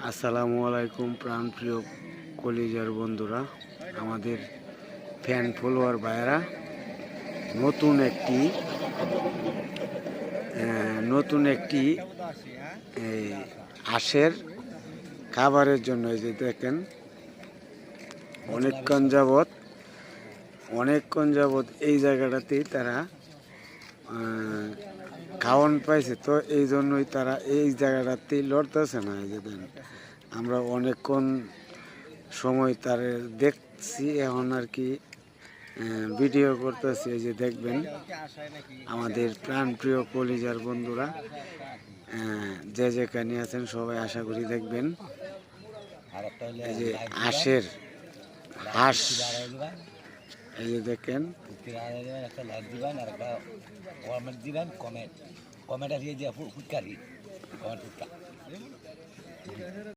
আসসালামু আলাইকুম প্রাণপ্রিয় কলিজার বন্ধুরা, আমাদের ফ্যান ফলোয়ার ভাইয়েরা নতুন একটি আঁশের খাবারের জন্য এই যে দেখেন অনেকক্ষণ যাবৎ এই জায়গাটাতেই তারা খাওয়ান পাইছে, তো এই জন্যই তারা এই জায়গাটাতেই লড়তেছে না। এই যে দেন আমরা অনেকক্ষণ সময় তার দেখছি, এখন আর কি ভিডিও করতেছি। এই যে দেখবেন আমাদের প্রাণপ্রিয় কলিজার বন্ধুরা যে যেখানে আছেন সবাই আশা করি দেখবেন। এই যে হাঁস, এই যে দেখেন একটা লাইক দিবেন আর একটা কমেন্ট দিবেন, কমেন্ট আছে যে ফুটকারি কমেন্ট ফুটকা